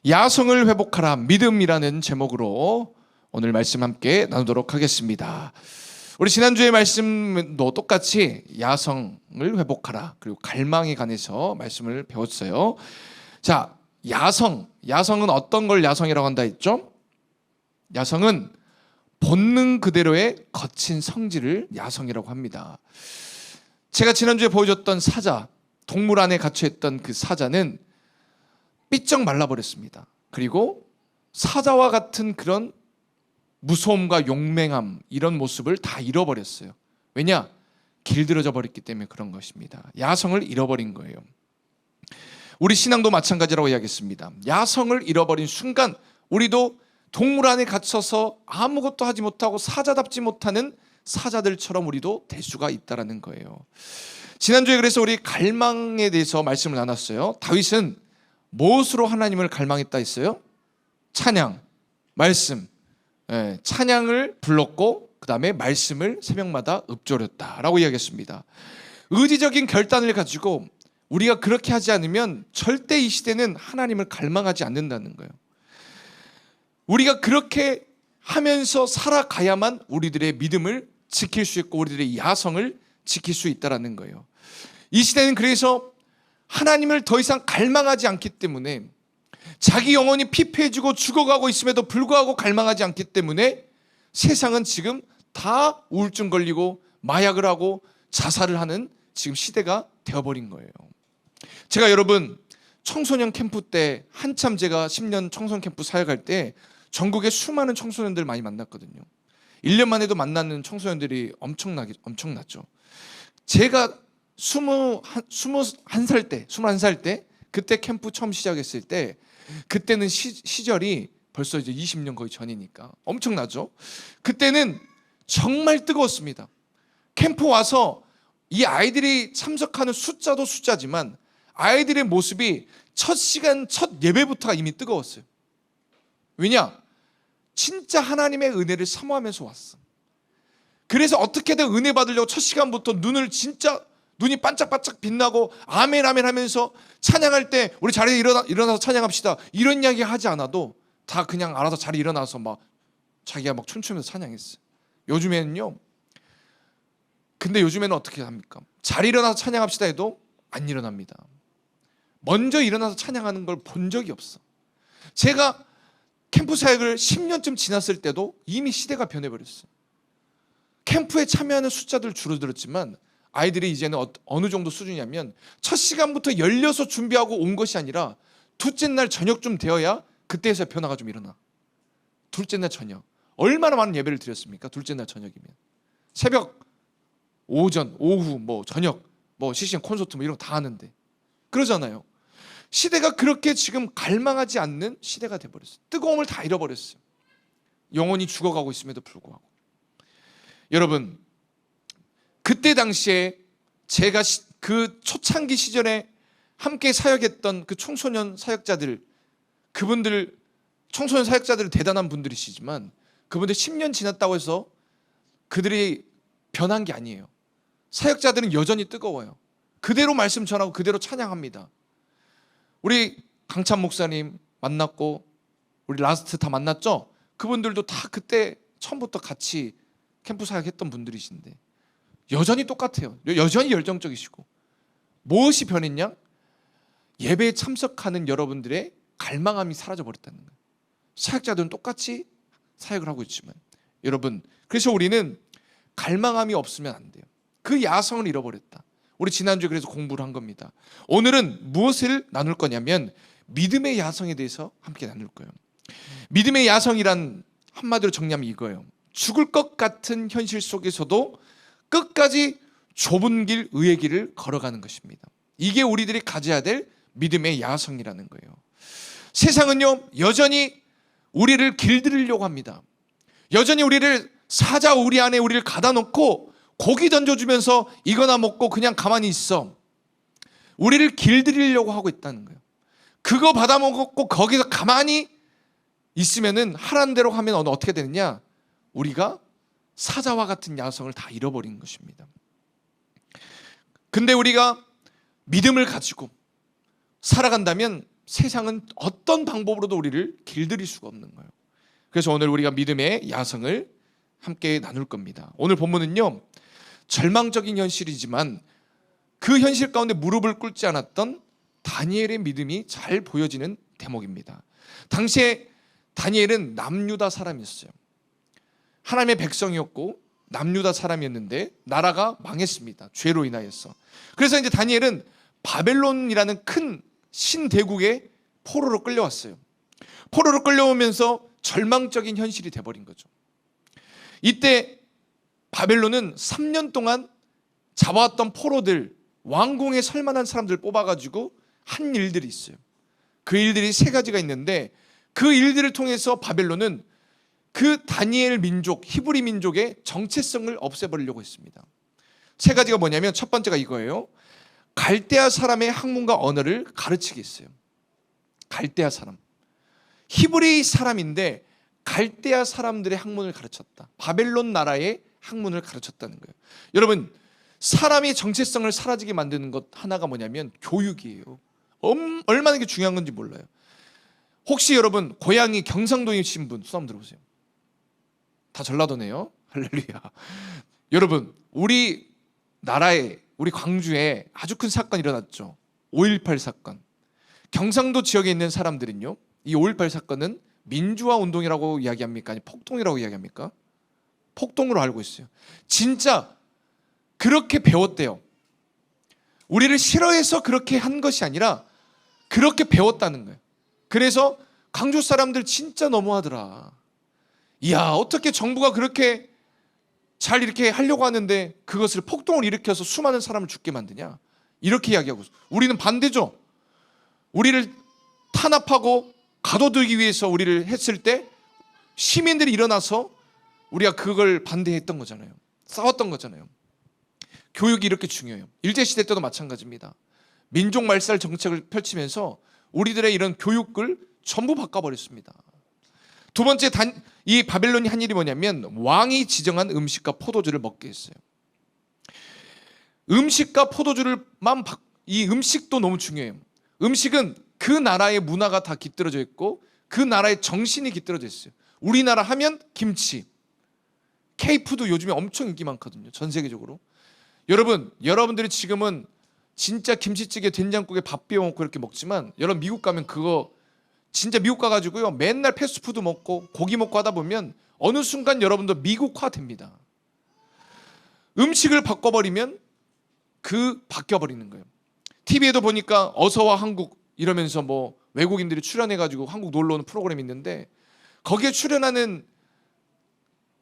야성을 회복하라 믿음이라는 제목으로 오늘 말씀 함께 나누도록 하겠습니다. 우리 지난주의 말씀도 똑같이 야성을 회복하라 그리고 갈망에 관해서 말씀을 배웠어요. 자, 야성은 어떤 걸 야성이라고 한다 했죠? 야성은 본능 그대로의 거친 성질을 야성이라고 합니다. 제가 지난주에 보여줬던 사자, 동물 안에 갇혀있던 그 사자는 삐쩍 말라버렸습니다. 그리고 사자와 같은 그런 무서움과 용맹함, 이런 모습을 다 잃어버렸어요. 왜냐? 길들여져 버렸기 때문에 그런 것입니다. 야성을 잃어버린 거예요. 우리 신앙도 마찬가지라고 이야기했습니다. 야성을 잃어버린 순간 우리도 동물 안에 갇혀서 아무것도 하지 못하고 사자답지 못하는 사자들처럼 우리도 될 수가 있다는 거예요. 지난주에 그래서 우리 갈망에 대해서 말씀을 나눴어요. 다윗은 무엇으로 하나님을 갈망했다 했어요? 찬양, 말씀. 찬양을 불렀고 그 다음에 말씀을 새벽마다 읊조렸다라고 이야기했습니다. 의지적인 결단을 가지고 우리가 그렇게 하지 않으면 절대 이 시대는 하나님을 갈망하지 않는다는 거예요. 우리가 그렇게 하면서 살아가야만 우리들의 믿음을 지킬 수 있고 우리들의 야성을 지킬 수 있다는 거예요. 이 시대는 그래서 하나님을 더 이상 갈망하지 않기 때문에 자기 영혼이 피폐해지고 죽어가고 있음에도 불구하고 갈망하지 않기 때문에 세상은 지금 다 우울증 걸리고 마약을 하고 자살을 하는 지금 시대가 되어버린 거예요. 제가 여러분 청소년 캠프 때 한참 제가 10년 청소년 캠프 사역할 때 전국에 수많은 청소년들 많이 만났거든요. 1년만 해도 만나는 청소년들이 엄청났죠. 제가 21살 때 그때 캠프 처음 시작했을 때 그때는 시절이 벌써 이제 20년 거의 전이니까 엄청나죠. 그때는 정말 뜨거웠습니다. 캠프 와서 이 아이들이 참석하는 숫자도 숫자지만 아이들의 모습이 첫 시간 첫 예배부터가 이미 뜨거웠어요. 왜냐? 진짜 하나님의 은혜를 사모하면서 왔어. 그래서 어떻게든 은혜 받으려고 첫 시간부터 눈이 반짝반짝 빛나고 아멘 아멘 하면서 찬양할 때 우리 자리에 일어나서 찬양합시다 이런 이야기 하지 않아도 다 그냥 알아서 자리에 일어나서 막 자기가 막 춤추면서 찬양했어요. 근데 요즘에는 어떻게 합니까? 자리에 일어나서 찬양합시다 해도 안 일어납니다. 먼저 일어나서 찬양하는 걸 본 적이 없어. 제가 캠프 사역을 10년쯤 지났을 때도 이미 시대가 변해버렸어요. 캠프에 참여하는 숫자들 줄어들었지만 아이들이 이제는 어느 정도 수준이냐면 첫 시간부터 열려서 준비하고 온 것이 아니라 둘째 날 저녁쯤 되어야 그때에서 변화가 좀 일어나. 둘째 날 저녁. 얼마나 많은 예배를 드렸습니까? 둘째 날 저녁이면. 새벽, 오전, 오후, 저녁, 실시간 콘서트 이런 거 다 하는데. 그러잖아요. 시대가 그렇게 지금 갈망하지 않는 시대가 돼버렸어요. 뜨거움을 다 잃어버렸어요. 영혼이 죽어가고 있음에도 불구하고. 여러분, 그때 당시에 제가 그 초창기 시절에 함께 사역했던 그 청소년 사역자들, 그분들 청소년 사역자들은 대단한 분들이시지만 그분들 10년 지났다고 해서 그들이 변한 게 아니에요. 사역자들은 여전히 뜨거워요. 그대로 말씀 전하고 그대로 찬양합니다. 우리 강찬 목사님 만났고 우리 라스트 다 만났죠? 그분들도 다 그때 처음부터 같이 캠프 사역했던 분들이신데 여전히 똑같아요. 여전히 열정적이시고. 무엇이 변했냐? 예배에 참석하는 여러분들의 갈망함이 사라져버렸다는 거예요. 사역자들은 똑같이 사역을 하고 있지만 여러분, 그래서 우리는 갈망함이 없으면 안 돼요. 그 야성을 잃어버렸다. 우리 지난주에 그래서 공부를 한 겁니다. 오늘은 무엇을 나눌 거냐면 믿음의 야성에 대해서 함께 나눌 거예요. 믿음의 야성이란 한마디로 정리하면 이거예요. 죽을 것 같은 현실 속에서도 끝까지 좁은 길, 의의 길을 걸어가는 것입니다. 이게 우리들이 가져야 될 믿음의 야성이라는 거예요. 세상은요, 여전히 우리를 길들이려고 합니다. 여전히 우리를 사자 우리 안에 우리를 가다 놓고 고기 던져주면서 이거나 먹고 그냥 가만히 있어. 우리를 길들이려고 하고 있다는 거예요. 그거 받아먹고 거기서 가만히 있으면은 하라는 대로 하면 어떻게 되느냐? 우리가 사자와 같은 야성을 다 잃어버린 것입니다. 근데 우리가 믿음을 가지고 살아간다면 세상은 어떤 방법으로도 우리를 길들일 수가 없는 거예요. 그래서 오늘 우리가 믿음의 야성을 함께 나눌 겁니다. 오늘 본문은요, 절망적인 현실이지만 그 현실 가운데 무릎을 꿇지 않았던 다니엘의 믿음이 잘 보여지는 대목입니다. 당시에 다니엘은 남유다 사람이었어요. 하나님의 백성이었고 남유다 사람이었는데 나라가 망했습니다. 죄로 인하여서. 그래서 이제 다니엘은 바벨론이라는 큰 신대국의 포로로 끌려왔어요. 포로로 끌려오면서 절망적인 현실이 돼버린 거죠. 이때 바벨론은 3년 동안 잡아왔던 포로들, 왕궁에 설만한 사람들 뽑아가지고 한 일들이 있어요. 그 일들이 3가지가 있는데 그 일들을 통해서 바벨론은 그 다니엘 민족, 히브리 민족의 정체성을 없애버리려고 했습니다. 3가지가 뭐냐면 첫 번째가 이거예요. 갈대아 사람의 학문과 언어를 가르치게 했어요. 갈대아 사람. 히브리 사람인데 갈대아 사람들의 학문을 가르쳤다. 바벨론 나라의 학문을 가르쳤다는 거예요. 여러분, 사람이 정체성을 사라지게 만드는 것 하나가 뭐냐면 교육이에요. 얼마나 이게 중요한 건지 몰라요. 혹시 여러분 고향이 경상도이신 분 손 한번 들어보세요. 다 전라도네요. 할렐루야. 여러분, 우리 나라에, 우리 광주에 아주 큰 사건이 일어났죠. 5.18 사건. 경상도 지역에 있는 사람들은요, 이 5.18 사건은 민주화 운동이라고 이야기합니까? 아니 폭동이라고 이야기합니까? 폭동으로 알고 있어요. 진짜 그렇게 배웠대요. 우리를 싫어해서 그렇게 한 것이 아니라 그렇게 배웠다는 거예요. 그래서 광주 사람들 진짜 너무하더라. 이야, 어떻게 정부가 그렇게 잘 이렇게 하려고 하는데 그것을 폭동을 일으켜서 수많은 사람을 죽게 만드냐, 이렇게 이야기하고 있어요. 우리는 반대죠. 우리를 탄압하고 가둬두기 위해서 우리를 했을 때 시민들이 일어나서 우리가 그걸 반대했던 거잖아요. 싸웠던 거잖아요. 교육이 이렇게 중요해요. 일제시대 때도 마찬가지입니다. 민족 말살 정책을 펼치면서 우리들의 이런 교육을 전부 바꿔버렸습니다. 두 번째, 이 바벨론이 한 일이 뭐냐면 왕이 지정한 음식과 포도주를 먹게 했어요. 음식과 포도주를만, 이 음식도 너무 중요해요. 음식은 그 나라의 문화가 다 깃들어져 있고 그 나라의 정신이 깃들어져 있어요. 우리나라 하면 김치, K푸드 요즘에 엄청 인기 많거든요. 전 세계적으로. 여러분들이 지금은 진짜 김치찌개, 된장국에 밥 비워 먹고 이렇게 먹지만, 여러분 미국 가면 그거 진짜 미국 가가지고요, 맨날 패스트푸드 먹고 고기 먹고 하다 보면 어느 순간 여러분도 미국화 됩니다. 음식을 바꿔버리면 바뀌어버리는 거예요. TV에도 보니까 어서와 한국 이러면서 뭐 외국인들이 출연해가지고 한국 놀러 오는 프로그램이 있는데, 거기에 출연하는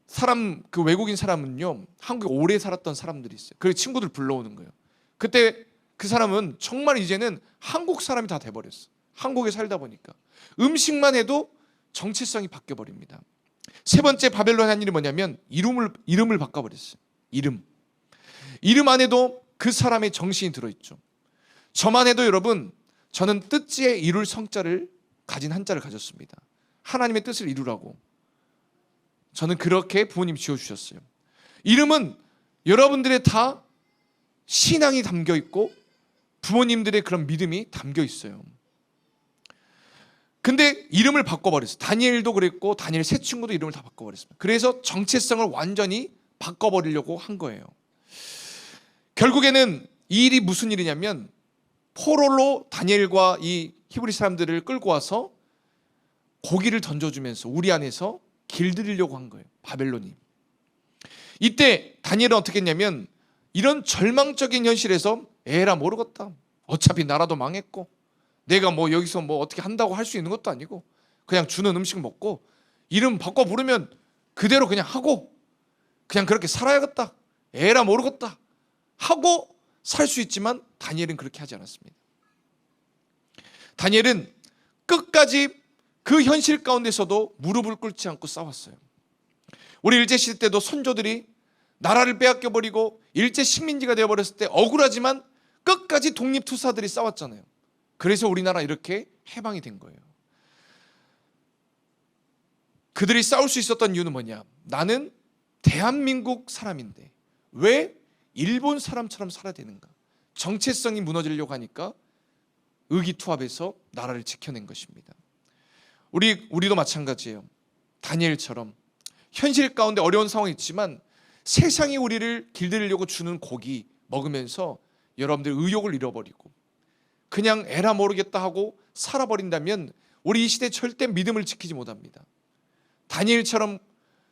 사람, 그 외국인 사람은요, 한국에 오래 살았던 사람들이 있어요. 그래서 친구들 불러오는 거예요. 그때 그 사람은 정말 이제는 한국 사람이 다 돼버렸어. 한국에 살다 보니까 음식만 해도 정체성이 바뀌어버립니다. 3번째 바벨론 한 일이 뭐냐면 이름을 바꿔버렸어요. 이름 안에도 그 사람의 정신이 들어있죠. 저만 해도 여러분, 저는 뜻지에 이룰 성자를 가진 한자를 가졌습니다. 하나님의 뜻을 이루라고. 저는 그렇게 부모님 지어주셨어요. 이름은 여러분들의 다 신앙이 담겨 있고 부모님들의 그런 믿음이 담겨 있어요. 근데 이름을 바꿔버렸어요. 다니엘도 그랬고 다니엘 세 친구도 이름을 다 바꿔버렸습니다. 그래서 정체성을 완전히 바꿔버리려고 한 거예요. 결국에는 이 일이 무슨 일이냐면, 포로로 다니엘과 이 히브리 사람들을 끌고 와서 고기를 던져주면서 우리 안에서 길들이려고 한 거예요. 바벨론이. 이때 다니엘은 어떻게 했냐면, 이런 절망적인 현실에서 에라 모르겠다, 어차피 나라도 망했고 내가 뭐 여기서 뭐 어떻게 한다고 할 수 있는 것도 아니고 그냥 주는 음식 먹고 이름 바꿔 부르면 그대로 그냥 하고 그냥 그렇게 살아야겠다, 에라 모르겠다 하고 살 수 있지만, 다니엘은 그렇게 하지 않았습니다. 다니엘은 끝까지 그 현실 가운데서도 무릎을 꿇지 않고 싸웠어요. 우리 일제시대 때도 선조들이 나라를 빼앗겨버리고 일제 식민지가 되어버렸을 때 억울하지만 끝까지 독립투사들이 싸웠잖아요. 그래서 우리나라 이렇게 해방이 된 거예요. 그들이 싸울 수 있었던 이유는 뭐냐? 나는 대한민국 사람인데 왜 일본 사람처럼 살아야 되는가? 정체성이 무너지려고 하니까 의기투합해서 나라를 지켜낸 것입니다. 우리도 마찬가지예요. 다니엘처럼 현실 가운데 어려운 상황이 있지만 세상이 우리를 길들이려고 주는 고기 먹으면서 여러분들 의욕을 잃어버리고 그냥 에라 모르겠다 하고 살아버린다면 우리 이 시대에 절대 믿음을 지키지 못합니다. 다니엘처럼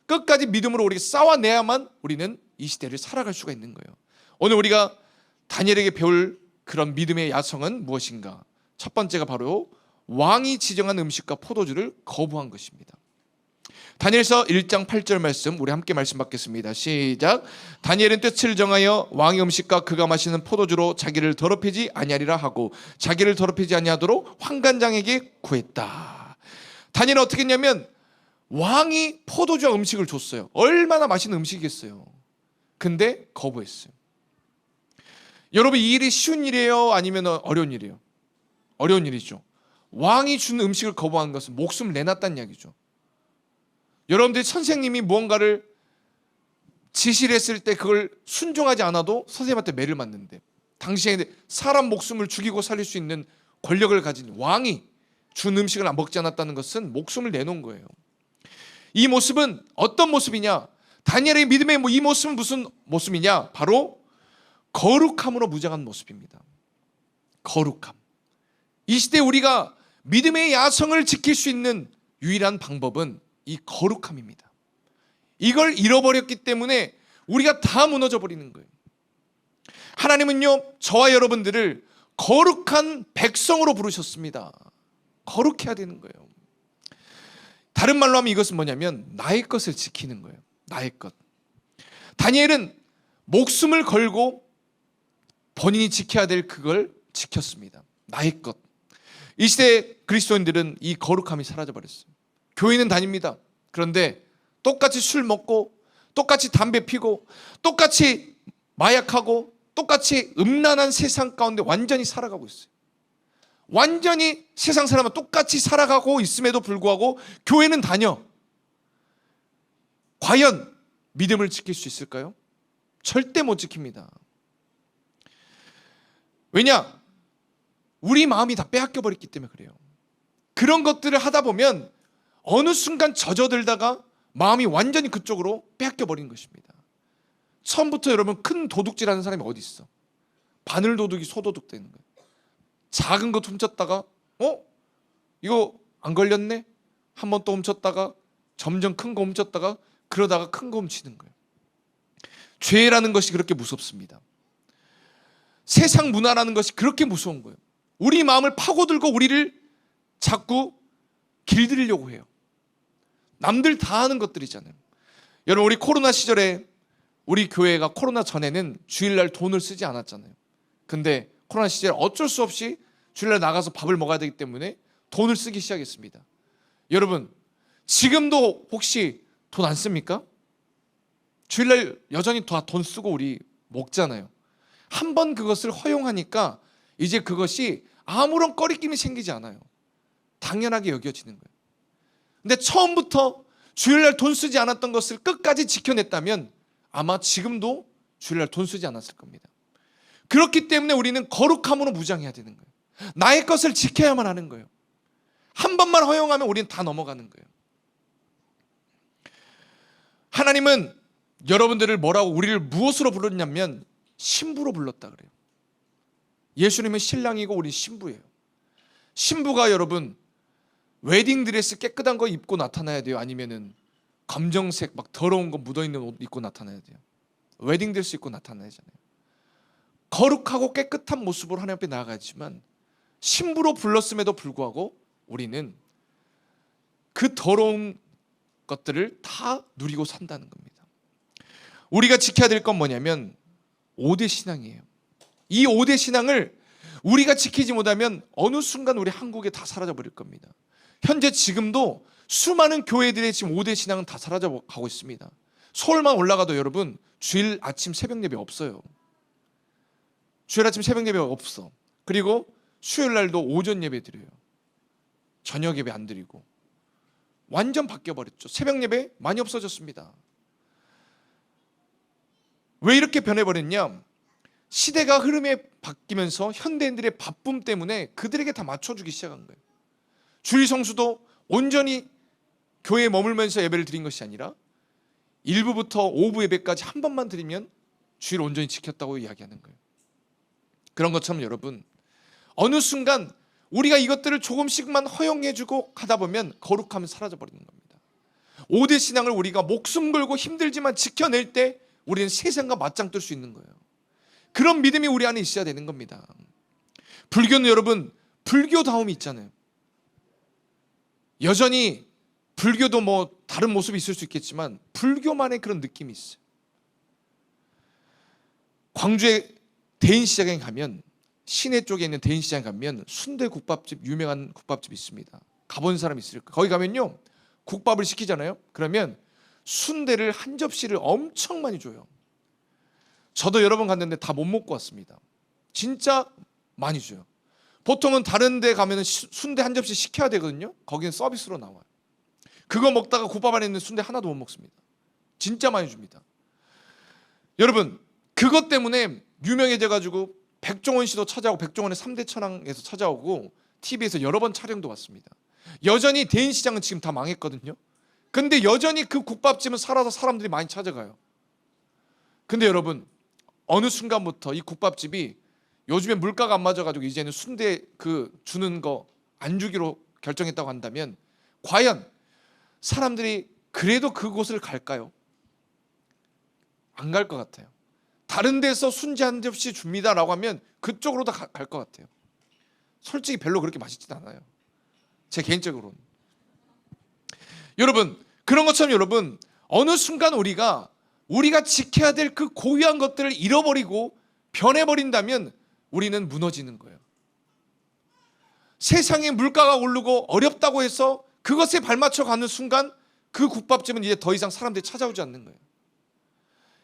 끝까지 믿음으로 우리가 싸워내야만 우리는 이 시대를 살아갈 수가 있는 거예요. 오늘 우리가 다니엘에게 배울 그런 믿음의 야성은 무엇인가? 첫 번째가 바로 왕이 지정한 음식과 포도주를 거부한 것입니다. 다니엘서 1장 8절 말씀 우리 함께 말씀 받겠습니다. 시작. 다니엘은 뜻을 정하여 왕의 음식과 그가 마시는 포도주로 자기를 더럽히지 아니하리라 하고 자기를 더럽히지 아니하도록 환관장에게 구했다. 다니엘은 어떻게 했냐면 왕이 포도주와 음식을 줬어요. 얼마나 맛있는 음식이겠어요. 근데 거부했어요. 여러분, 이 일이 쉬운 일이에요? 아니면 어려운 일이에요? 어려운 일이죠. 왕이 준 음식을 거부한 것은 목숨을 내놨다는 이야기죠. 여러분들이 선생님이 무언가를 지시를 했을 때 그걸 순종하지 않아도 선생님한테 매를 맞는데 당시에 사람 목숨을 죽이고 살릴 수 있는 권력을 가진 왕이 준 음식을 안 먹지 않았다는 것은 목숨을 내놓은 거예요. 이 모습은 어떤 모습이냐? 다니엘의 믿음의 이 모습은 무슨 모습이냐? 바로 거룩함으로 무장한 모습입니다. 거룩함. 이 시대에 우리가 믿음의 야성을 지킬 수 있는 유일한 방법은 이 거룩함입니다. 이걸 잃어버렸기 때문에 우리가 다 무너져 버리는 거예요. 하나님은요, 저와 여러분들을 거룩한 백성으로 부르셨습니다. 거룩해야 되는 거예요. 다른 말로 하면 이것은 뭐냐면 나의 것을 지키는 거예요. 나의 것. 다니엘은 목숨을 걸고 본인이 지켜야 될 그걸 지켰습니다. 나의 것. 이 시대 그리스도인들은 이 거룩함이 사라져 버렸어요. 교회는 다닙니다. 그런데 똑같이 술 먹고 똑같이 담배 피고 똑같이 마약하고 똑같이 음란한 세상 가운데 완전히 살아가고 있어요. 완전히 세상 사람은 똑같이 살아가고 있음에도 불구하고 교회는 다녀. 과연 믿음을 지킬 수 있을까요? 절대 못 지킵니다. 왜냐? 우리 마음이 다 빼앗겨 버렸기 때문에 그래요. 그런 것들을 하다 보면 어느 순간 젖어들다가 마음이 완전히 그쪽으로 빼앗겨 버린 것입니다. 처음부터 여러분 큰 도둑질하는 사람이 어디 있어? 바늘 도둑이 소도둑 되는 거예요. 작은 것 훔쳤다가 이거 안 걸렸네? 한 번 또 훔쳤다가 점점 큰 거 훔쳤다가 그러다가 큰 거 훔치는 거예요. 죄라는 것이 그렇게 무섭습니다. 세상 문화라는 것이 그렇게 무서운 거예요. 우리 마음을 파고들고 우리를 자꾸 길들이려고 해요. 남들 다 하는 것들이잖아요. 여러분, 우리 코로나 시절에 우리 교회가 코로나 전에는 주일날 돈을 쓰지 않았잖아요. 근데 코로나 시절에 어쩔 수 없이 주일날 나가서 밥을 먹어야 되기 때문에 돈을 쓰기 시작했습니다. 여러분, 지금도 혹시 돈 안 씁니까? 주일날 여전히 다 돈 쓰고 우리 먹잖아요. 한 번 그것을 허용하니까 이제 그것이 아무런 꺼리낌이 생기지 않아요. 당연하게 여겨지는 거예요. 근데 처음부터 주일날 돈 쓰지 않았던 것을 끝까지 지켜냈다면 아마 지금도 주일날 돈 쓰지 않았을 겁니다. 그렇기 때문에 우리는 거룩함으로 무장해야 되는 거예요. 나의 것을 지켜야만 하는 거예요. 한 번만 허용하면 우리는 다 넘어가는 거예요. 하나님은 여러분들을 우리를 무엇으로 불렀냐면 신부로 불렀다 그래요. 예수님은 신랑이고 우리 신부예요. 신부가 여러분 웨딩드레스 깨끗한 거 입고 나타나야 돼요? 아니면은 검정색 막 더러운 거 묻어있는 옷 입고 나타나야 돼요? 웨딩드레스 입고 나타나야잖아요. 거룩하고 깨끗한 모습으로 하나님 앞에 나아가지만 신부로 불렀음에도 불구하고 우리는 그 더러운 것들을 다 누리고 산다는 겁니다. 우리가 지켜야 될 건 뭐냐면 5대 신앙이에요. 이 5대 신앙을 우리가 지키지 못하면 어느 순간 우리 한국에 다 사라져 버릴 겁니다. 현재 지금도 수많은 교회들의 지금 5대 신앙은 다 사라져 가고 있습니다. 서울만 올라가도 여러분 주일 아침 새벽 예배 없어요. 주일 아침 새벽 예배 없어. 그리고 수요일 날도 오전 예배 드려요. 저녁 예배 안 드리고 완전 바뀌어 버렸죠. 새벽 예배 많이 없어졌습니다. 왜 이렇게 변해버렸냐? 시대가 흐름에 바뀌면서 현대인들의 바쁨 때문에 그들에게 다 맞춰주기 시작한 거예요. 주일 성수도 온전히 교회에 머물면서 예배를 드린 것이 아니라 일부부터 오후 예배까지 한 번만 드리면 주일 온전히 지켰다고 이야기하는 거예요. 그런 것처럼 여러분, 어느 순간 우리가 이것들을 조금씩만 허용해주고 가다 보면 거룩함은 사라져버리는 겁니다. 5대 신앙을 우리가 목숨 걸고 힘들지만 지켜낼 때 우리는 세상과 맞짱 뜰 수 있는 거예요. 그런 믿음이 우리 안에 있어야 되는 겁니다. 불교는 여러분, 불교다움이 있잖아요. 여전히 불교도 뭐 다른 모습이 있을 수 있겠지만 불교만의 그런 느낌이 있어요. 광주의 대인시장에 가면, 시내 쪽에 있는 대인시장에 가면 순대국밥집, 유명한 국밥집이 있습니다. 가본 사람 있을까? 거기 가면요, 국밥을 시키잖아요. 그러면 순대를 한 접시를 엄청 많이 줘요. 저도 여러 번 갔는데 다 못 먹고 왔습니다. 진짜 많이 줘요. 보통은 다른 데 가면 순대 한 접시 시켜야 되거든요. 거기는 서비스로 나와요. 그거 먹다가 국밥 안에 있는 순대 하나도 못 먹습니다. 진짜 많이 줍니다. 여러분, 그것 때문에 유명해져가지고 백종원 씨도 찾아오고, 백종원의 3대 천왕에서 찾아오고, TV에서 여러 번 촬영도 왔습니다. 여전히 대인시장은 지금 다 망했거든요. 근데 여전히 그 국밥집은 살아서 사람들이 많이 찾아가요. 근데 여러분, 어느 순간부터 이 국밥집이 요즘에 물가가 안 맞아가지고 이제는 순대 그 주는 거 안 주기로 결정했다고 한다면, 과연 사람들이 그래도 그곳을 갈까요? 안 갈 것 같아요. 다른 데서 순대 한 접시 줍니다라고 하면 그쪽으로 다 갈 것 같아요. 솔직히 별로 그렇게 맛있진 않아요. 제 개인적으로는. 여러분, 그런 것처럼 여러분, 어느 순간 우리가 지켜야 될 그 고유한 것들을 잃어버리고 변해버린다면 우리는 무너지는 거예요. 세상에 물가가 오르고 어렵다고 해서 그것에 발맞춰 가는 순간 그 국밥집은 이제 더 이상 사람들이 찾아오지 않는 거예요.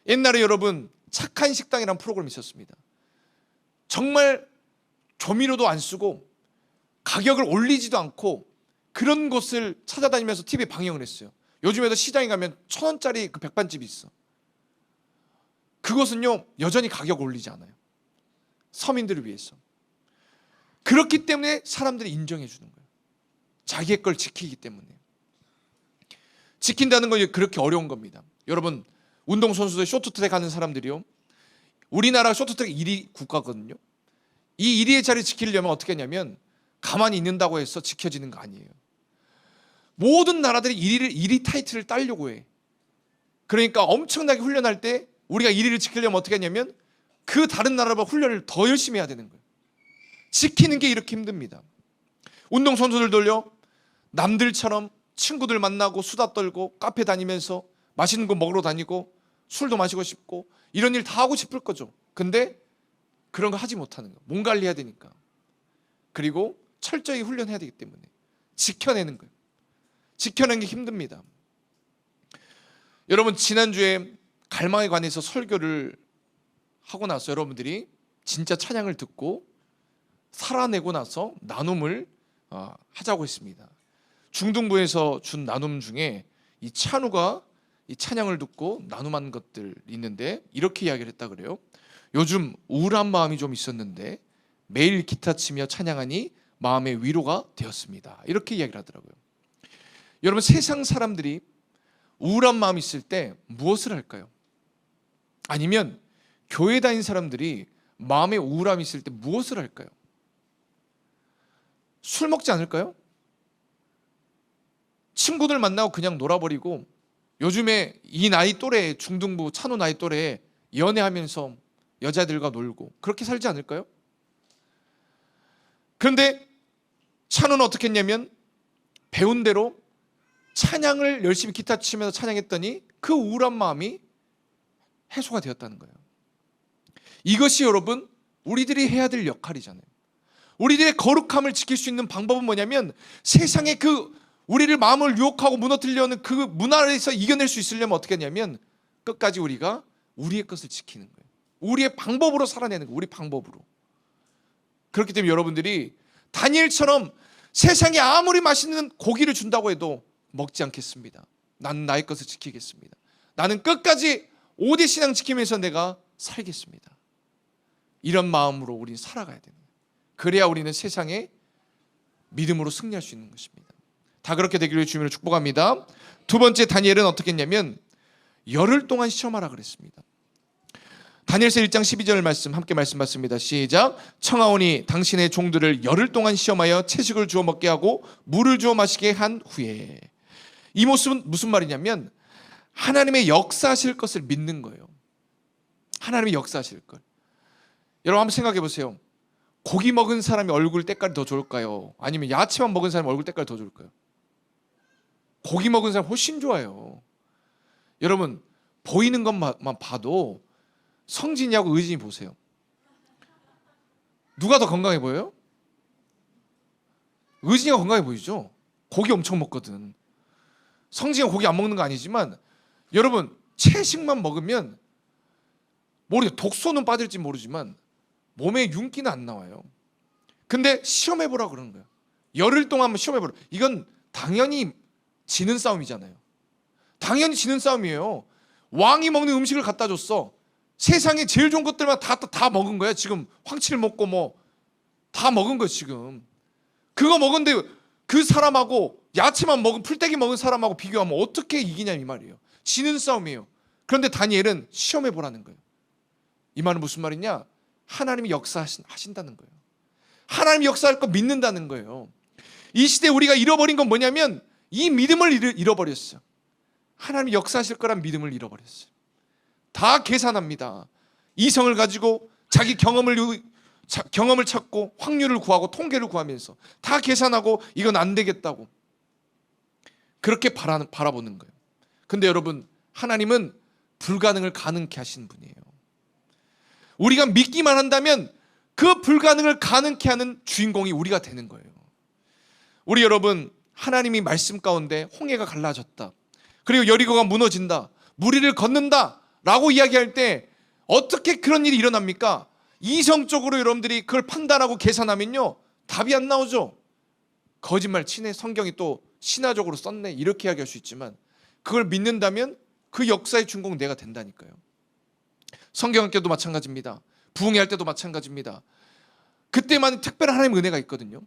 옛날에 여러분, 착한 식당이라는 프로그램이 있었습니다. 정말 조미료도 안 쓰고 가격을 올리지도 않고 그런 곳을 찾아다니면서 TV에 방영을 했어요. 요즘에도 시장에 가면 1,000원짜리 그 백반집이 있어. 그것은요, 여전히 가격 올리지 않아요. 서민들을 위해서. 그렇기 때문에 사람들이 인정해 주는 거예요. 자기의 걸 지키기 때문에. 지킨다는 건 그렇게 어려운 겁니다. 여러분, 운동선수들 쇼트트랙 하는 사람들이요, 우리나라 쇼트트랙 1위 국가거든요. 이 1위의 자리 지키려면 어떻게 하냐면, 가만히 있는다고 해서 지켜지는 거 아니에요. 모든 나라들이 1위 타이틀을 따려고 해. 그러니까 엄청나게 훈련할 때 우리가 1위를 지키려면 어떻게 하냐면 그 다른 나라보다 훈련을 더 열심히 해야 되는 거예요. 지키는 게 이렇게 힘듭니다. 운동선수들도요, 남들처럼 친구들 만나고 수다 떨고 카페 다니면서 맛있는 거 먹으러 다니고 술도 마시고 싶고 이런 일 다 하고 싶을 거죠. 근데 그런 거 하지 못하는 거예요. 몸 관리해야 되니까. 그리고 철저히 훈련해야 되기 때문에 지켜내는 거예요. 지켜내는 게 힘듭니다. 여러분, 지난주에 갈망에 관해서 설교를 하고 나서 여러분들이 진짜 찬양을 듣고 살아내고 나서 나눔을 하자고 했습니다. 중등부에서 준 나눔 중에 이 찬우가 이 찬양을 듣고 나눔한 것들이 있는데 이렇게 이야기를 했다 그래요. 요즘 우울한 마음이 좀 있었는데 매일 기타 치며 찬양하니 마음의 위로가 되었습니다. 이렇게 이야기를 하더라고요. 여러분, 세상 사람들이 우울한 마음이 있을 때 무엇을 할까요? 아니면 교회 다닌 사람들이 마음에 우울함이 있을 때 무엇을 할까요? 술 먹지 않을까요? 친구들 만나고 그냥 놀아버리고, 요즘에 이 나이 또래, 중등부 찬우 나이 또래에 연애하면서 여자들과 놀고 그렇게 살지 않을까요? 그런데 찬우는 어떻게 했냐면 배운 대로 찬양을 열심히 기타 치면서 찬양했더니 그 우울한 마음이 해소가 되었다는 거예요. 이것이 여러분, 우리들이 해야 될 역할이잖아요. 우리들의 거룩함을 지킬 수 있는 방법은 뭐냐면, 세상에 그 우리를 마음을 유혹하고 무너뜨리려는 그 문화에서 이겨낼 수 있으려면 어떻게 하냐면 끝까지 우리가 우리의 것을 지키는 거예요. 우리의 방법으로 살아내는 거예요. 우리 방법으로. 그렇기 때문에 여러분들이 다니엘처럼 세상에 아무리 맛있는 고기를 준다고 해도 먹지 않겠습니다. 나는 나의 것을 지키겠습니다. 나는 끝까지 5대 신앙 지키면서 내가 살겠습니다. 이런 마음으로 우리는 살아가야 됩니다. 그래야 우리는 세상에 믿음으로 승리할 수 있는 것입니다. 다 그렇게 되기를 주님으로 축복합니다. 두 번째, 다니엘은 어떻게 했냐면 열흘 동안 시험하라 그랬습니다. 다니엘서 1장 12절 말씀 함께 말씀 받습니다. 시작. 청하오니 당신의 종들을 열흘 동안 시험하여 채식을 주어 먹게 하고 물을 주어 마시게 한 후에. 이 모습은 무슨 말이냐면 하나님의 역사하실 것을 믿는 거예요. 하나님의 역사하실 것. 여러분 한번 생각해 보세요. 고기 먹은 사람이 얼굴 때깔이 더 좋을까요? 아니면 야채만 먹은 사람이 얼굴 때깔이 더 좋을까요? 고기 먹은 사람 훨씬 좋아요. 여러분 보이는 것만 봐도 성진이하고 의진이 보세요. 누가 더 건강해 보여요? 의진이가 건강해 보이죠? 고기 엄청 먹거든. 성진이가 고기 안 먹는 거 아니지만 여러분 채식만 먹으면 모르겠어요. 독소는 빠질지 모르지만 몸에 윤기는 안 나와요. 근데 시험해보라 그러는 거예요. 열흘 동안 한번 시험해보라. 이건 당연히 지는 싸움이잖아요. 당연히 지는 싸움이에요. 왕이 먹는 음식을 갖다 줬어. 세상에 제일 좋은 것들만 다 먹은 거야. 지금 황칠 먹고 뭐 다 먹은 거야 지금. 그거 먹은데 그 사람하고 야채만 먹은 풀떼기 먹은 사람하고 비교하면 어떻게 이기냐 이 말이에요. 지는 싸움이에요. 그런데 다니엘은 시험해보라는 거예요. 이 말은 무슨 말이냐? 하나님이 역사하신다는 거예요. 하나님이 역사할 거 믿는다는 거예요. 이 시대에 우리가 잃어버린 건 뭐냐면 이 믿음을 잃어버렸어요. 하나님이 역사하실 거란 믿음을 잃어버렸어요. 다 계산합니다. 이성을 가지고 자기 경험을 찾고 확률을 구하고 통계를 구하면서 다 계산하고 이건 안 되겠다고 그렇게 바라보는 거예요. 근데 여러분 하나님은 불가능을 가능케 하시는 분이에요. 우리가 믿기만 한다면 그 불가능을 가능케 하는 주인공이 우리가 되는 거예요. 우리 여러분 하나님이 말씀 가운데 홍해가 갈라졌다, 그리고 여리고가 무너진다, 무리를 걷는다 라고 이야기할 때 어떻게 그런 일이 일어납니까? 이성적으로 여러분들이 그걸 판단하고 계산하면요 답이 안 나오죠. 거짓말 치네, 성경이 또 신화적으로 썼네, 이렇게 이야기할 수 있지만 그걸 믿는다면 그 역사의 주인공 내가 된다니까요. 성경할 때도 마찬가지입니다. 부흥회 할 때도 마찬가지입니다. 그때만 특별한 하나님의 은혜가 있거든요.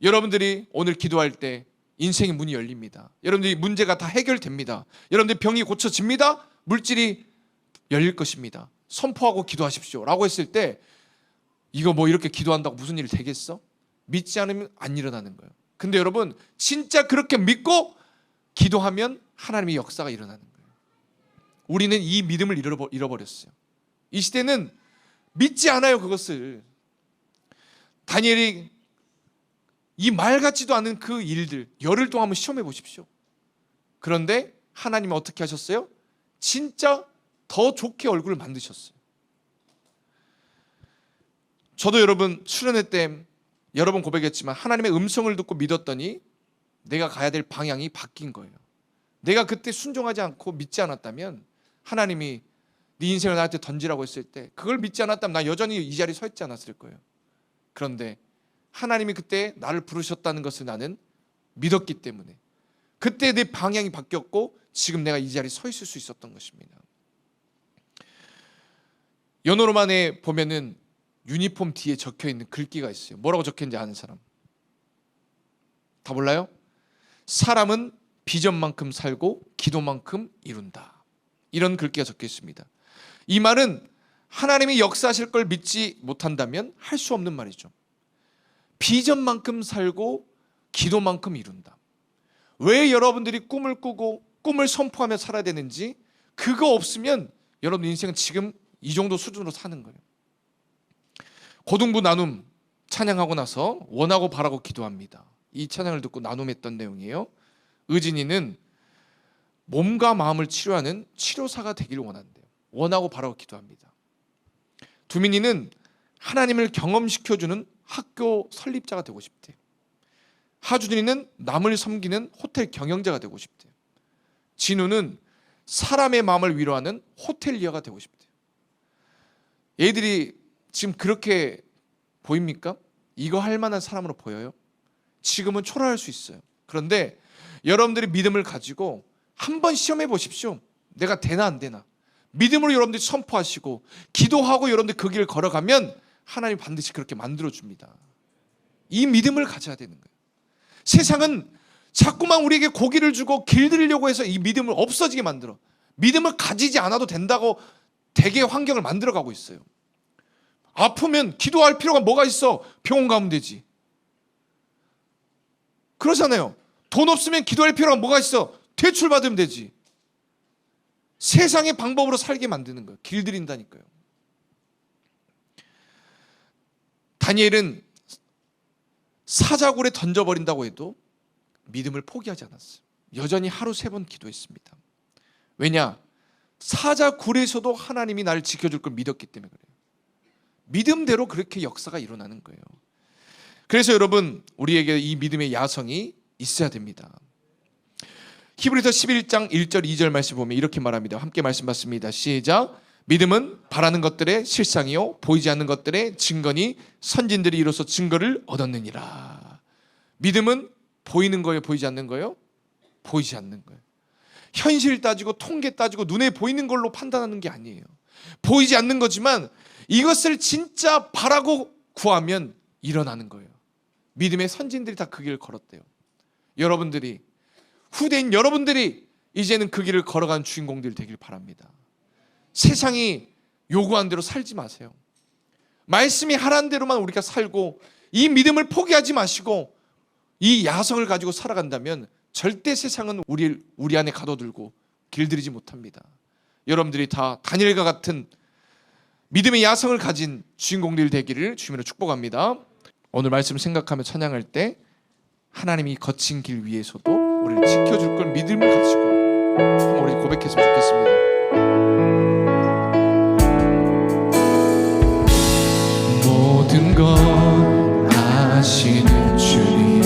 여러분들이 오늘 기도할 때 인생의 문이 열립니다. 여러분들이 문제가 다 해결됩니다. 여러분들 병이 고쳐집니다. 물질이 열릴 것입니다. 선포하고 기도하십시오 라고 했을 때 이거 뭐 이렇게 기도한다고 무슨 일이 되겠어? 믿지 않으면 안 일어나는 거예요. 근데 여러분 진짜 그렇게 믿고 기도하면 하나님의 역사가 일어나는 거예요. 우리는 이 믿음을 잃어버렸어요. 이 시대는 믿지 않아요. 그것을. 다니엘이 이 말 같지도 않은 그 일들 열흘 동안 한번 시험해 보십시오. 그런데 하나님은 어떻게 하셨어요? 진짜 더 좋게 얼굴을 만드셨어요. 저도 여러분 수련회 때 여러 번 고백했지만 하나님의 음성을 듣고 믿었더니 내가 가야 될 방향이 바뀐 거예요. 내가 그때 순종하지 않고 믿지 않았다면 하나님이 네 인생을 나한테 던지라고 했을 때 그걸 믿지 않았다면 나 여전히 이 자리에 서 있지 않았을 거예요. 그런데 하나님이 그때 나를 부르셨다는 것을 나는 믿었기 때문에 그때 내 방향이 바뀌었고 지금 내가 이 자리에 서 있을 수 있었던 것입니다. 연호로만에 보면은 유니폼 뒤에 적혀있는 글귀가 있어요. 뭐라고 적혀있는지 아는 사람? 다 몰라요? 사람은 비전만큼 살고 기도만큼 이룬다. 이런 글귀가 적혀 있습니다. 이 말은 하나님이 역사하실 걸 믿지 못한다면 할 수 없는 말이죠. 비전만큼 살고 기도만큼 이룬다. 왜 여러분들이 꿈을 꾸고 꿈을 선포하며 살아야 되는지, 그거 없으면 여러분 인생은 지금 이 정도 수준으로 사는 거예요. 고등부 나눔 찬양하고 나서 원하고 바라고 기도합니다. 이 찬양을 듣고 나눔했던 내용이에요. 의진이는 몸과 마음을 치료하는 치료사가 되기를 원한대요. 원하고 바라고 기도합니다. 두민이는 하나님을 경험시켜주는 학교 설립자가 되고 싶대요. 하준이는 남을 섬기는 호텔 경영자가 되고 싶대요. 진우는 사람의 마음을 위로하는 호텔리어가 되고 싶대요. 얘들이 지금 그렇게 보입니까? 이거 할 만한 사람으로 보여요? 지금은 초라할 수 있어요. 그런데 여러분들이 믿음을 가지고 한번 시험해 보십시오. 내가 되나 안 되나. 믿음으로 여러분들이 선포하시고 기도하고 여러분들 그 길을 걸어가면 하나님 반드시 그렇게 만들어줍니다. 이 믿음을 가져야 되는 거예요. 세상은 자꾸만 우리에게 고기를 주고 길들이려고 해서 이 믿음을 없어지게 만들어, 믿음을 가지지 않아도 된다고 대개 환경을 만들어가고 있어요. 아프면 기도할 필요가 뭐가 있어? 병원 가면 되지. 그러잖아요. 돈 없으면 기도할 필요가 뭐가 있어? 대출 받으면 되지. 세상의 방법으로 살게 만드는 거예요. 길들인다니까요. 다니엘은 사자굴에 던져버린다고 해도 믿음을 포기하지 않았어요. 여전히 하루 3번 기도했습니다. 왜냐? 사자굴에서도 하나님이 나를 지켜줄 걸 믿었기 때문에 그래요. 믿음대로 그렇게 역사가 일어나는 거예요. 그래서 여러분, 우리에게 이 믿음의 야성이 있어야 됩니다. 히브리서 11장 1절 2절 말씀 보면 이렇게 말합니다. 함께 말씀 받습니다. 시작. 믿음은 바라는 것들의 실상이요 보이지 않는 것들의 증거니 선진들이 이로써 증거를 얻었느니라. 믿음은 보이는 거예요, 보이지 않는 거예요? 보이지 않는 거예요. 현실 따지고 통계 따지고 눈에 보이는 걸로 판단하는 게 아니에요. 보이지 않는 거지만 이것을 진짜 바라고 구하면 일어나는 거예요. 믿음의 선진들이 다 그 길을 걸었대요. 여러분들이, 후대인 여러분들이 이제는 그 길을 걸어간 주인공들 되길 바랍니다. 세상이 요구한 대로 살지 마세요. 말씀이 하라는 대로만 우리가 살고 이 믿음을 포기하지 마시고 이 야성을 가지고 살아간다면 절대 세상은 우리 안에 가둬들고 길들이지 못합니다. 여러분들이 다 다니엘과 같은 믿음의 야성을 가진 주인공들 되기를 주님으로 축복합니다. 오늘 말씀을 생각하며 찬양할 때 하나님이 거친 길 위에서도 우리를 지켜줄 걸 믿음을 가지고 한번 우리 고백했으면 좋겠습니다. 모든 것 아시는 주님,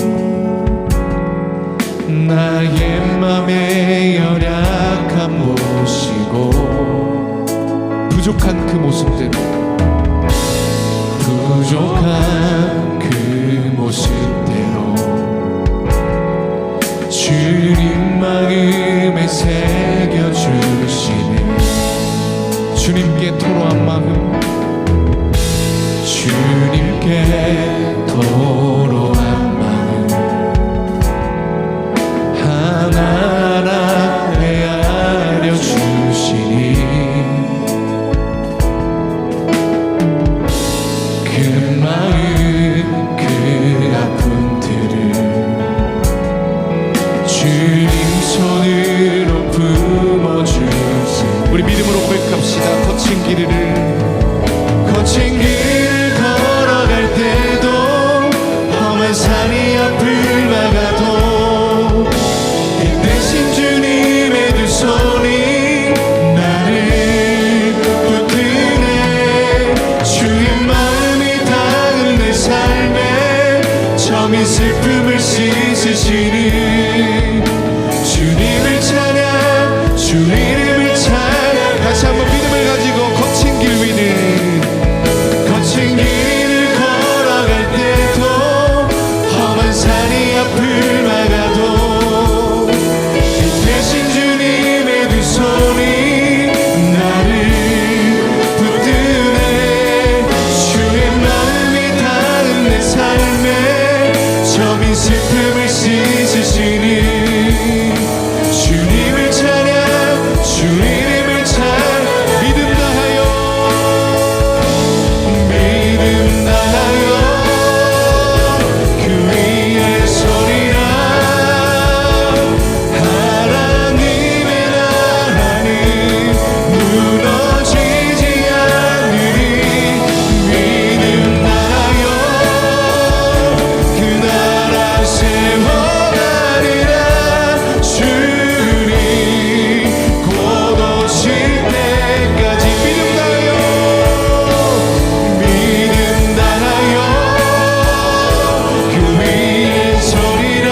나의 맘의 연약함 보시고 부족한 그 모습대로, 부족한 그 모습대로 주님 마음에 새겨주시네. 주님께 토로한 마음, 주님께 토로한 마음 하나하나 헤아려 주시니 그 마음, 그 아픔들을 주님 손으로 품어주세요. 우리 믿음으로 고백합시다. 거친 길을 걸어갈 때도 험한 산이 앞을 막아도 이 대신 주님의 두 손이 나를 붙드네. 주의 마음이 닿은 내 삶에 점이 슬픔을 씻으시는 주님을 찬양, 주 이름을 찬양. 다시 한번 믿음을 가지고 거친 길 위를, 거친 길을 걸어갈 때도 험한 산이 앞을 막아도 이 대신 주님의 두 손이 나를 붙드네. 주의 마음이 닿은 내 삶에 점인 슬픔을 씻으시니 주님을 찬양, 주 이름을 찬양. 믿음 다하여, 믿음 다하여 그 위에 서리라. 하나님의 나라는 무너지지 않으리. 믿음 다하여 그 나라 세워가리라. 주님 곧 오실 때까지 믿음 다하여, 믿음 다하여 그 위에 서리라.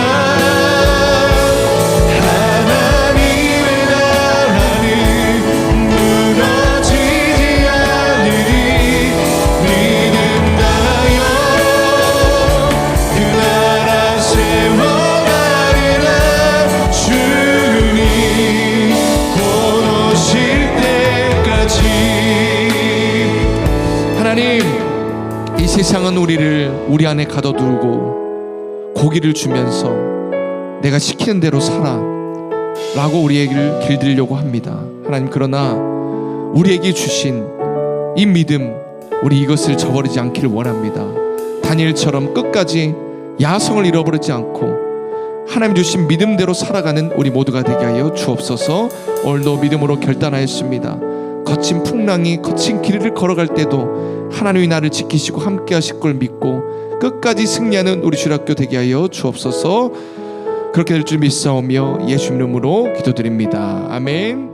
하나님의 나라는 무너지지 않으리. 믿음 다하여 그 나라 세워가리라. 주님 곧 오실 때까지. 하나님, 세상은 우리를 우리 안에 가둬두고 고기를 주면서 내가 시키는 대로 살아 라고 우리에게 길들이려고 합니다. 하나님, 그러나 우리에게 주신 이 믿음, 우리 이것을 저버리지 않기를 원합니다. 다니엘처럼 끝까지 야성을 잃어버리지 않고 하나님 주신 믿음대로 살아가는 우리 모두가 되게 하여 주옵소서. 오늘도 믿음으로 결단하였습니다. 거친 풍랑이 거친 길을 걸어갈 때도 하나님이 나를 지키시고 함께 하실 걸 믿고 끝까지 승리하는 우리 주일학교 되게 하여 주옵소서. 그렇게 될 줄 믿사오며 예수 이름으로 기도드립니다. 아멘.